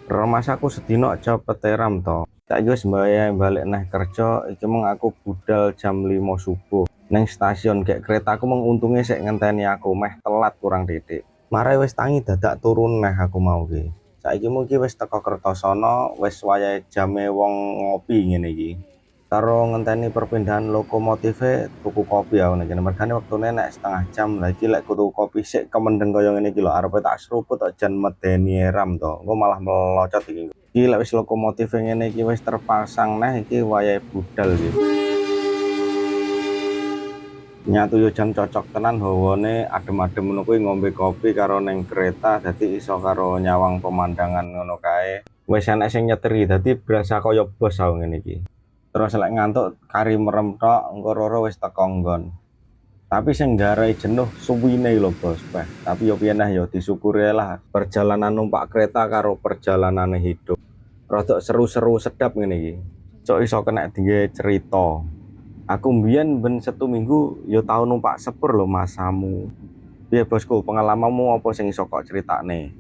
Remasaku sedina aja peteram to. Saiki wis balik neh kerja, iki mung aku budal jam 5 subuh. Neng stasiun gek keretaku mung untunge sik ngenteni aku meh telat kurang titik. Mare wis tangi dadak turun neh aku mau ki. Saiki mung ki wis teko Kertosono, wis wayahe jame wong ngopi ngene iki. Karo ngenteni perpindahan lokomotive tuku kopi aku nek kene mergane wektune nek setengah jam. Lah iki lek tuku kopi sik kemendeng kaya ngene iki lho, arepe tak seruput tok jan medeni eram to. Engko malah melocot iki. Iki lek wis lokomotive ngene iki wis terpasang neh iki wayahe budal iki. Nyatu yo jan cocok tenan hawane adem-adem ngono kuwi ngombe kopi karo ning kereta dadi iso karo nyawang pemandangan ngono kae. Wis enek sing nyeteri dadi berasa kaya bos aku ngene iki. Terus lek ngantuk kari merem tok, engko Roro wis teko nggon. Tapi sing nggarai jenuh suwine lho bos, Beh. Tapi yo piye neh yo disyukuri lah perjalanan numpak kereta karo perjalanane hidup. Rodok seru-seru sedap ngene iki. Cok iso kena digawe cerita. Aku mbiyen ben Sabtu Minggu yo tau numpak sepur lho masamu. Piye bosku, pengalamanmu apa sing iso kok critakne?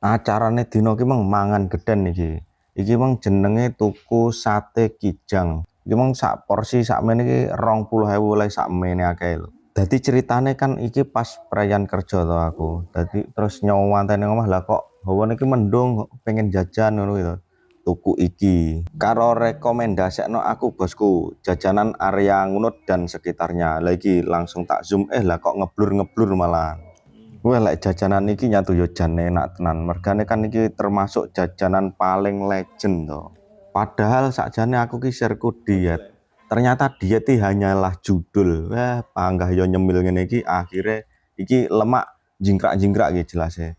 Acarane dina ki meng mangan gedhen iki. Iki meng jenenge tuku sate kijang. Iki meng sak porsi sakmene iki 20.000 oleh sakmene akeh lho. Dadi ceritane kan iki pas perayaan kerja to aku. Dadi terus nyowantene omah lah kok hawane iki mendung pengen jajan ngono gitu. Tuku iki karo rekomendasekno aku bosku jajanan area Ngunut dan sekitarnya. Lah iki langsung tak zoom lah kok ngeblur-ngeblur malah. Wah lek jajanan iki nyatu yo jan enak tenan. Mergane kan iki termasuk jajanan paling legend to. Padahal sakjane aku ki share-ku diet. Ternyata diet iki hanyalah judul. Wah, panggah yo nyemil ngene iki akhire iki lemak jingkrak-jingkrak iki jelase.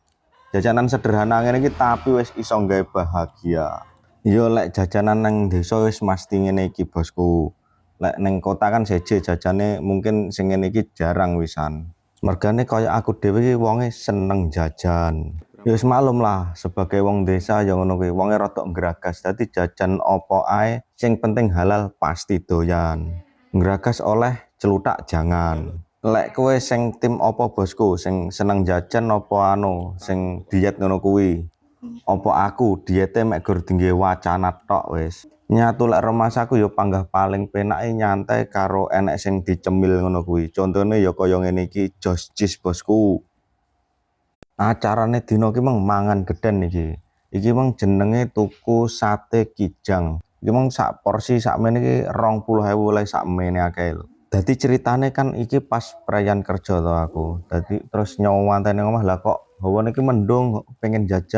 Jajanan sederhana ngene iki tapi wis iso gawe bahagia. Yo lek jajanan nang desa wis mesti ngene iki bosku. Lek neng kota kan seje jajane mungkin sing ngene iki jarang wisan. Mergane kaya aku dhewe iki wonge seneng jajan. Ya wis maklum lah sebagai wong desa ya ngono kuwi, wonge rada nggragas. Dadi jajan apa ae sing penting halal pasti doyan. Nggragas oleh celutak jangan. Lek kowe sing tim apa bosku? Sing seneng jajan apa sing diet ngono kuwi? Apa aku diete mek gur dinggo wacana tok wis. Nyatu lek remasaku yo panggah paling penake nyantai karo enek sing dicemil ngono kuwi. Contone ya kaya ngene iki Jos Jis bosku. Acarane dina ki meng mangan gedhen iki. Iki meng jenenge tuku sate kijang. Iki meng sak porsi sakmene iki 20.000 oleh sakmene akeh lho. Dadi ceritane kan iki pas perayaan kerja to aku. Dadi terus nyowantene omah lah kok hawane iki mendung pengen jajan